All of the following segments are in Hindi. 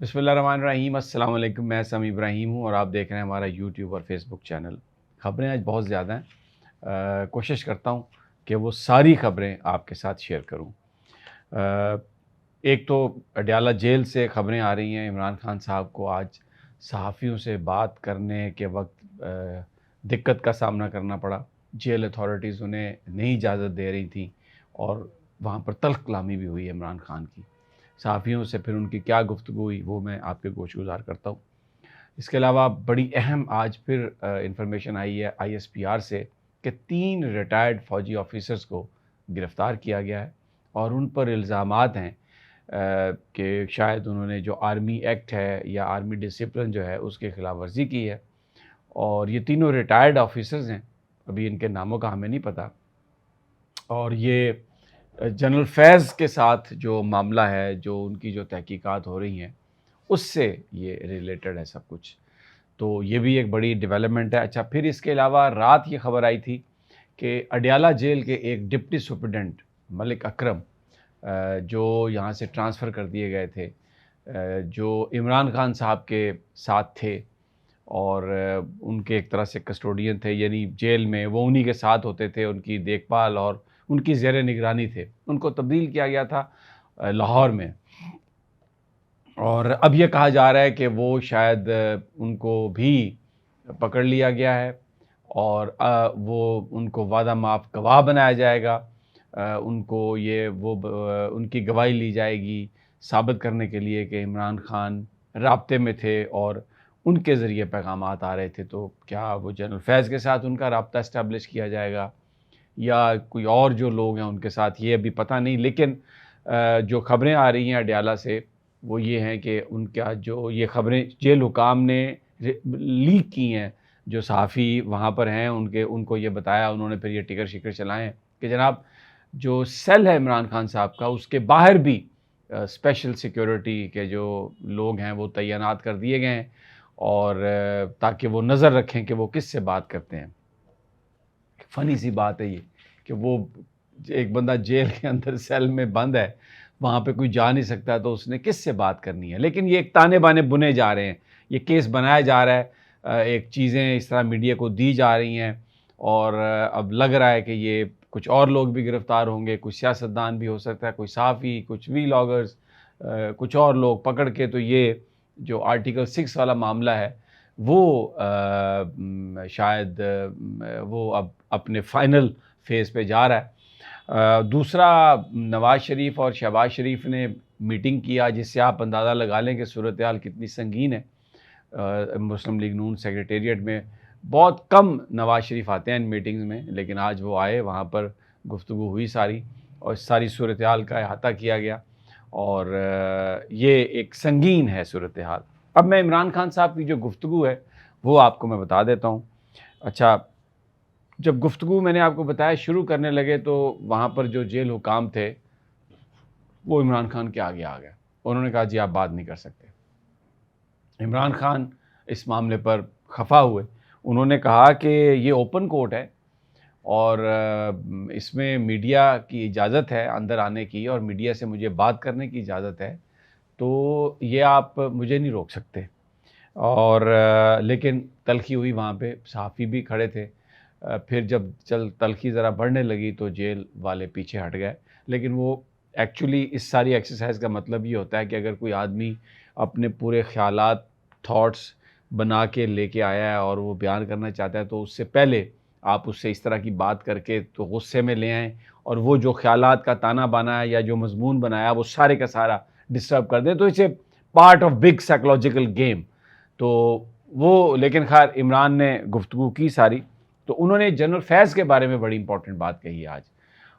बिस्मिल्लाहिर्रहमानिर्रहीम। अस्सलाम वालेकुम। मैं समी इब्राहिम हूँ और आप देख रहे हैं हमारा यूट्यूब और फेसबुक चैनल। ख़बरें आज बहुत ज़्यादा हैं। कोशिश करता हूँ कि वो सारी ख़बरें आपके साथ शेयर करूँ। अ, एक तो अडयाला जेल से ख़बरें आ रही हैं। इमरान खान साहब को आज सहाफ़ियों से बात करने के वक्त दिक्कत का सामना करना पड़ा। जेल अथॉरिटीज़ उन्हें नहीं इजाज़त दे रही थी और वहाँ पर तल्ख़ कलामी भी हुई इमरान खान की। सहाफ़ियों से फिर उनकी क्या गुफ्तगू हुई वो मैं आपके गोश-गुज़ार करता हूँ। इसके अलावा बड़ी अहम आज फिर इन्फॉर्मेशन आई है आईएसपीआर से कि 3 रिटायर्ड फ़ौजी ऑफ़िसर्स को गिरफ़्तार किया गया है और उन पर इल्ज़ामात हैं कि शायद उन्होंने जो आर्मी एक्ट है या आर्मी डिसिप्लिन जो है उसकी ख़िलाफ़ वर्ज़ी की है। और ये तीनों रिटायर्ड ऑफ़िसर्स हैं, अभी इनके नामों का हमें नहीं पता। और ये जनरल फैज़ के साथ जो मामला है, जो उनकी जो तहकीकात हो रही हैं, उससे ये रिलेटेड है सब कुछ। तो ये भी एक बड़ी डेवलपमेंट है। अच्छा, फिर इसके अलावा रात ये खबर आई थी कि अडयाला जेल के एक डिप्टी सुपरिटेंडेंट मलिक अकरम जो यहाँ से ट्रांसफ़र कर दिए गए थे, जो इमरान खान साहब के साथ थे और उनके एक तरह से कस्टोडियन थे, यानी जेल में वो उन्हीं के साथ होते थे, उनकी देखभाल और उनकी ज़ेर निगरानी थे। उनको तब्दील किया गया था लाहौर में। और अब ये कहा जा रहा है कि वो शायद उनको भी पकड़ लिया गया है और वो उनको वादा माफ़ गवाह बनाया जाएगा। उनको ये वो उनकी गवाही ली जाएगी साबित करने के लिए कि इमरान खान राब्ते में थे और उनके ज़रिए पैगामात आ रहे थे। तो क्या वो जनरल फैज़ के साथ उनका राब्ता इस्टेब्लिश किया जाएगा या कोई और जो लोग हैं उनके साथ, ये अभी पता नहीं। लेकिन जो ख़बरें आ रही हैं अडयाला से वो ये हैं कि उनका जो ये ख़बरें जेल हुकाम ने लीक की हैं, जो सहाफ़ी वहाँ पर हैं उनको ये बताया, उन्होंने फिर ये टिकर-शिकर चलाए हैं कि जनाब जो सेल है इमरान खान साहब का उसके बाहर भी स्पेशल सिक्योरिटी के जो लोग हैं वो तैनात कर दिए गए हैं और ताकि वो नज़र रखें कि वो किससे बात करते हैं। फ़नी सी बात है ये कि वो एक बंदा जेल के अंदर सेल में बंद है, वहाँ पे कोई जा नहीं सकता, तो उसने किससे बात करनी है। लेकिन ये एक ताने-बाने बुने जा रहे हैं, ये केस बनाया जा रहा है, एक चीज़ें इस तरह मीडिया को दी जा रही हैं और अब लग रहा है कि ये कुछ और लोग भी गिरफ़्तार होंगे, कुछ सियासतदान भी हो सकता है, कोई सहाफ़ी, कुछ व्लॉगर्स, कुछ और लोग पकड़ के, तो ये जो आर्टिकल 6 वाला मामला है वो शायद वो अब अपने फाइनल फ़ेज़ पे जा रहा है। दूसरा, नवाज़ शरीफ और शहबाज शरीफ ने मीटिंग किया जिससे आप अंदाज़ा लगा लें कि सूरत हाल कितनी संगीन है। मुस्लिम लीग नून सेक्रेटेरिएट में बहुत कम नवाज़ शरीफ आते हैं इन मीटिंग्स में, लेकिन आज वो आए, वहाँ पर गुफ्तगू हुई सारी और सारी सूरत हाल का अहाता किया गया और ये एक संगीन है सूरत हाल। अब मैं इमरान खान साहब की जो गुफ्तगू है वो आपको मैं बता देता हूँ। अच्छा, जब गुफ्तगू मैंने आपको बताया शुरू करने लगे तो वहाँ पर जो जेल हुकाम थे वो इमरान खान के आगे आ गए। उन्होंने कहा जी आप बात नहीं कर सकते। इमरान खान इस मामले पर खफा हुए। उन्होंने कहा कि ये ओपन कोर्ट है और इसमें मीडिया की इजाज़त है अंदर आने की और मीडिया से मुझे बात करने की इजाज़त है, तो ये आप मुझे नहीं रोक सकते। और लेकिन तल्ख़ी हुई, वहाँ पे सहाफ़ी भी खड़े थे। फिर जब तल्ख़ी ज़रा बढ़ने लगी तो जेल वाले पीछे हट गए। लेकिन वो एक्चुअली इस सारी एक्सरसाइज़ का मतलब ये होता है कि अगर कोई आदमी अपने पूरे ख़यालात, थॉट्स बना के लेके आया है और वो बयान करना चाहता है, तो उससे पहले आप उससे इस तरह की बात करके तो गुस्से में ले आएँ और वो जो ख़यालात का ताना-बाना है या जो मज़मून बनाया वो सारे का सारा डिस्टर्ब कर दें। तो it's a part of big psychological game. तो वो, लेकिन ख़ैर इमरान ने गुफ्तगू की सारी, तो उन्होंने जनरल फैज़ के बारे में बड़ी इंपॉर्टेंट बात कही है आज।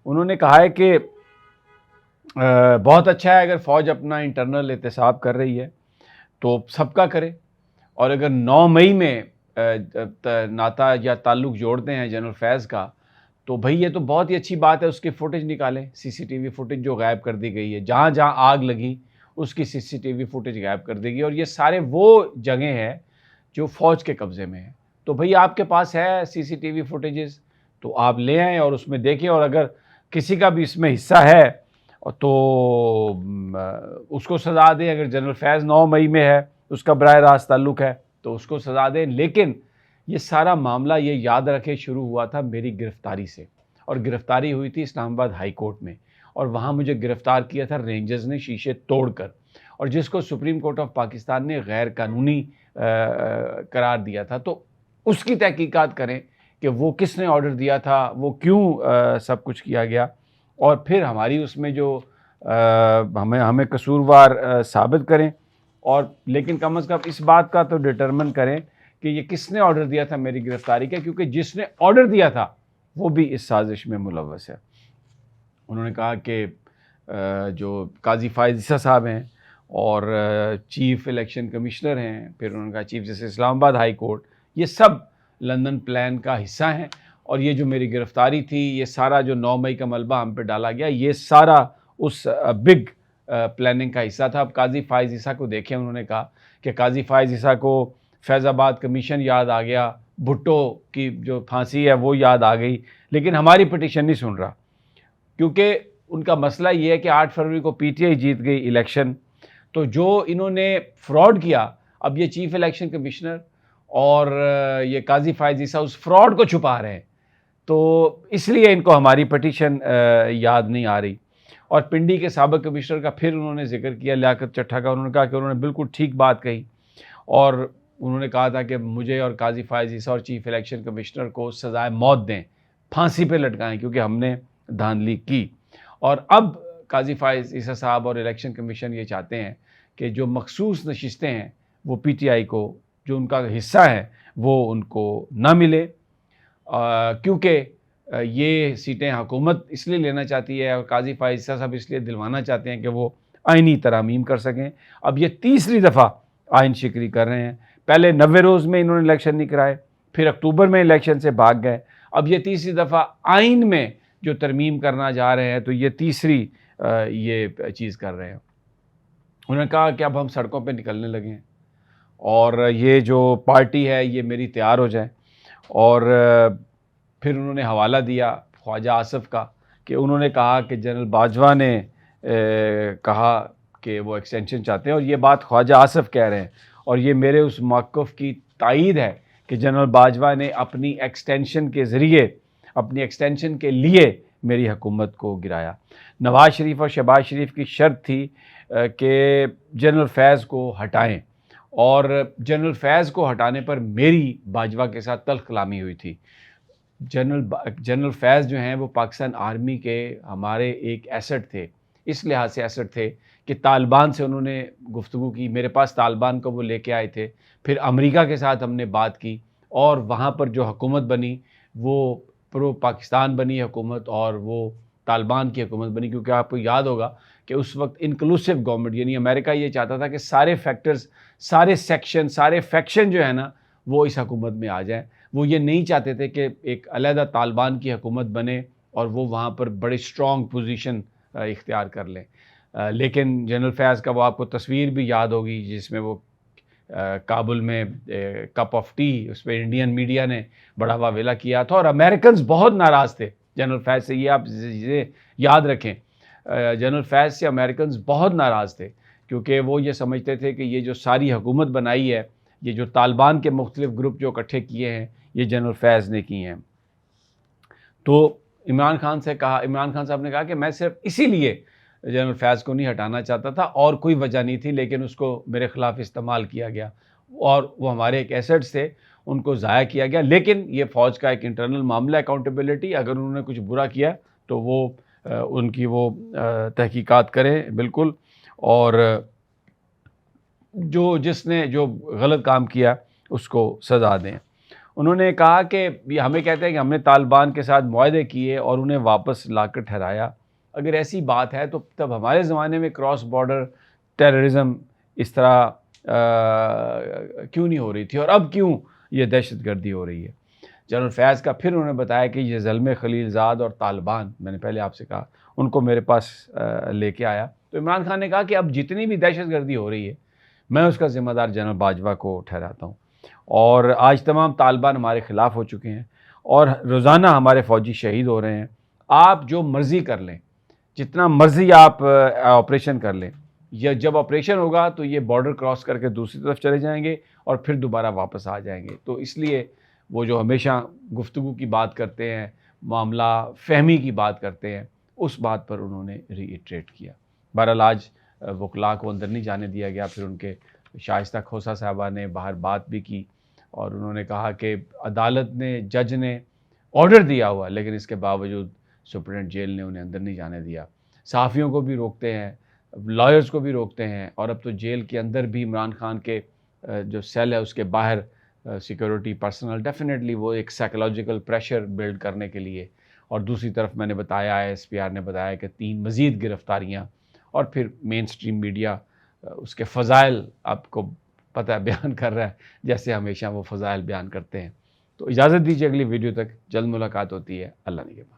उन्होंने कहा है कि बहुत अच्छा है अगर फ़ौज अपना इंटरनल एहतसाब कर रही है, तो सबका करे और अगर 9 मई में नाता या ताल्लुक़ जोड़ते हैं जनरल फैज़ का, तो भई ये तो बहुत ही अच्छी बात है, उसकी फ़ुटेज निकालें, सीसीटीवी फ़ुटेज जो गायब कर दी गई है। जहाँ-जहाँ आग लगी, उसकी सीसीटीवी फ़ुटेज गायब कर देगी और ये सारे वो जगह हैं, जो फ़ौज के कब्ज़े में हैं। तो भई आपके पास है सीसीटीवी फ़ुटेजेज़, तो आप ले आएँ और उसमें देखें और अगर किसी का भी इसमें हिस्सा है और तो उसको सज़ा दें। अगर जनरल फैज़ 9 मई में है, उसका बराह रास्त ताल्लुक़ है, तो उसको सज़ा दें। लेकिन ये सारा मामला, ये याद रखें, शुरू हुआ था मेरी गिरफ़्तारी से, और गिरफ़्तारी हुई थी इस्लामाबाद हाई कोर्ट में, और वहाँ मुझे गिरफ़्तार किया था रेंजर्स ने शीशे तोड़कर, और जिसको सुप्रीम कोर्ट ऑफ पाकिस्तान ने गैर कानूनी करार दिया था। तो उसकी तहकीकात करें कि वो किसने ऑर्डर दिया था, वो क्यों सब कुछ किया गया, और फिर हमारी उसमें जो हमें कसूरवार साबित करें, और लेकिन कम से कम इस बात का तो डिटरमिन करें कि ये किसने ऑर्डर दिया था मेरी गिरफ़्तारी का, क्योंकि जिसने ऑर्डर दिया था वो भी इस साजिश में मुलव्वस है। उन्होंने कहा कि जो काजी फ़ाइज़ ईसा साहब हैं और चीफ़ इलेक्शन कमिश्नर हैं, फिर उन्होंने कहा chief justice Islamabad high court, ये सब लंदन प्लान का हिस्सा हैं, और ये जो मेरी गिरफ़्तारी थी, ये सारा जो 9 मई का मलबा हम पे डाला गया, ये सारा उस बिग प्लानिंग का हिस्सा था। अब काजी फ़ाइज़ ईसा को देखें, उन्होंने कहा कि काजी फ़ाइज़ ईसा को फैज़ाबाद कमीशन याद आ गया, भुट्टो की जो फांसी है वो याद आ गई, लेकिन हमारी पिटीशन नहीं सुन रहा, क्योंकि उनका मसला ये है कि 8 फरवरी को पीटीआई जीत गई इलेक्शन, तो जो इन्होंने फ्रॉड किया, अब ये चीफ़ इलेक्शन कमिश्नर और ये काजी फ़ाइज़ ईसा उस फ्रॉड को छुपा रहे हैं, तो इसलिए इनको हमारी पिटीशन याद नहीं आ रही। और पिंडी के साबिक़ कमिश्नर का फिर उन्होंने ज़िक्र किया, लियाकत चट्ठा का। उन्होंने कहा कि उन्होंने बिल्कुल ठीक बात कही, और उन्होंने कहा था कि मुझे और काजी फ़ाइज़ ईसा और चीफ़ इलेक्शन कमिश्नर को सज़ाए मौत दें, फांसी पे लटकाएं, क्योंकि हमने धांधली की। और अब काजी फ़ाइज़ ईसा साहब और इलेक्शन कमीशन ये चाहते हैं कि जो मखसूस नशिस्तें हैं वो पीटीआई को, जो उनका हिस्सा है, वो उनको ना मिले, क्योंकि ये सीटें हुकूमत इसलिए लेना चाहती है, और काजी फ़ाइज़ ईसा साहब इसलिए दिलवाना चाहते हैं कि वो आइनी तरामीम कर सकें। अब ये तीसरी दफ़ा आइन शिकरी कर रहे हैं। पहले 90 रोज़ में इन्होंने इलेक्शन नहीं कराए, फिर अक्टूबर में इलेक्शन से भाग गए, अब ये तीसरी दफ़ा आइन में जो तरमीम करना जा रहे हैं, तो ये तीसरी ये चीज़ कर रहे हैं। उन्होंने कहा कि अब हम सड़कों पे निकलने लगे हैं, और ये जो पार्टी है ये मेरी तैयार हो जाए। और फिर उन्होंने हवाला दिया ख्वाजा आसिफ का, कि उन्होंने कहा कि जनरल बाजवा ने कहा कि वो एक्सटेंशन चाहते हैं, और ये बात ख्वाजा आसिफ कह रहे हैं, और ये मेरे उस मौक़िफ़ की तायीद है कि जनरल बाजवा ने अपनी एक्सटेंशन के ज़रिए, अपनी एक्सटेंशन के लिए मेरी हुकूमत को गिराया। नवाज़ शरीफ और शहबाज शरीफ की शर्त थी कि जनरल फैज़ को हटाएं, और जनरल फैज़ को हटाने पर मेरी बाजवा के साथ तल्ख़ कलामी हुई थी। जनरल फैज़ जो हैं वो पाकिस्तान आर्मी के हमारे एक एसेट थे, इस लिहाज से एसेट थे कि तालिबान से उन्होंने गुफ्तगू की, मेरे पास तालिबान को वो लेके आए थे, फिर अमेरिका के साथ हमने बात की, और वहाँ पर जो हुकूमत बनी वो प्रो पाकिस्तान बनी हुकूमत, और वो तालिबान की हुकूमत बनी, क्योंकि आपको याद होगा कि उस वक्त इंक्लूसिव गवर्नमेंट, यानी अमेरिका ये चाहता था कि सारे फैक्टर्स, सारे सेक्शन, सारे फैक्शन जो है ना, वो इस हुकूमत में आ जाएँ। वो ये नहीं चाहते थे कि एक अलहदा तालिबान की हुकूमत बने और वो वहाँ पर बड़ी स्ट्रॉन्ग पोजीशन इख्तियार कर लें। लेकिन जनरल फैज़ का वो आपको तस्वीर भी याद होगी, जिसमें वो काबुल में कप ऑफ टी, उस पर इंडियन मीडिया ने बड़ा वावेला किया था, और अमेरिकन्स बहुत नाराज़ थे जनरल फैज़ से। ये आप याद रखें, जनरल फैज़ से अमेरिकन्स बहुत नाराज़ थे, क्योंकि वो ये समझते थे कि ये जो सारी हुकूमत बनाई है, ये जो तालिबान के मुख्तलिफ ग्रुप जो इकट्ठे किए हैं, ये जनरल फैज़ ने किए हैं। तो इमरान खान साहब ने कहा कि मैं सिर्फ इसीलिए जनरल फैज़ को नहीं हटाना चाहता था, और कोई वजह नहीं थी, लेकिन उसको मेरे ख़िलाफ़ इस्तेमाल किया गया, और वो हमारे एक एसेट्स थे, उनको ज़ाया किया गया। लेकिन ये फ़ौज का एक इंटरनल मामला, अकाउंटेबिलिटी, अगर उन्होंने कुछ बुरा किया तो वो उनकी वो तहकीकात करें बिल्कुल, और जिसने जो गलत काम किया उसको सज़ा दें। उन्होंने कहा कि ये हमें कहते हैं कि हमने तालिबान के साथ मुआहदे किए और उन्हें वापस लाकर ठहराया। अगर ऐसी बात है तो तब हमारे ज़माने में क्रॉस बॉर्डर टेररिज़म इस तरह क्यों नहीं हो रही थी, और अब क्यों ये दहशतगर्दी हो रही है। जनरल फैज़ का फिर उन्होंने बताया कि ये ज़ल्मे खलीलज़ाद और तालिबान, मैंने पहले आपसे कहा, उनको मेरे पास लेके आया। तो इमरान खान ने कहा कि अब जितनी भी दहशतगर्दी हो रही है, मैं उसका ज़िम्मेदार जनरल बाजवा को ठहराता हूँ, और आज तमाम तालिबान हमारे ख़िलाफ़ हो चुके हैं, और रोज़ाना हमारे फ़ौजी शहीद हो रहे हैं। आप जो मर्ज़ी कर लें, जितना मर्ज़ी आप ऑपरेशन कर लें, या जब ऑपरेशन होगा तो ये बॉर्डर क्रॉस करके दूसरी तरफ चले जाएंगे और फिर दोबारा वापस आ जाएंगे। तो इसलिए वो जो हमेशा गुफ्तगू की बात करते हैं, मामला फ़हमी की बात करते हैं, उस बात पर उन्होंने रीइटरेट किया। बहरहाल आज वकला को अंदर नहीं जाने दिया गया। फिर उनके शाइस्ता खोसा साहबा ने बाहर बात भी की और उन्होंने कहा कि अदालत ने, जज ने ऑर्डर दिया हुआ, लेकिन इसके बावजूद सुप्रीडेंट जेल ने उन्हें अंदर नहीं जाने दिया। सहाफ़ियों को भी रोकते हैं, लॉयर्स को भी रोकते हैं, और अब तो जेल के अंदर भी इमरान खान के जो सेल है उसके बाहर सिक्योरिटी पर्सनल, डेफिनेटली वो एक साइकोलॉजिकल प्रेशर बिल्ड करने के लिए। और दूसरी तरफ मैंने बताया, एसपीआर ने बताया कि 3 मज़ीद गिरफ़्तारियाँ, और फिर मेन स्ट्रीम मीडिया उसके फ़ज़ाइल आपको पता है बयान कर रहा है, जैसे हमेशा वो फ़ज़ाइल बयान करते हैं। तो इजाज़त दीजिए, अगली वीडियो तक जल्द मुलाकात होती है। अल्लाह निगहबान।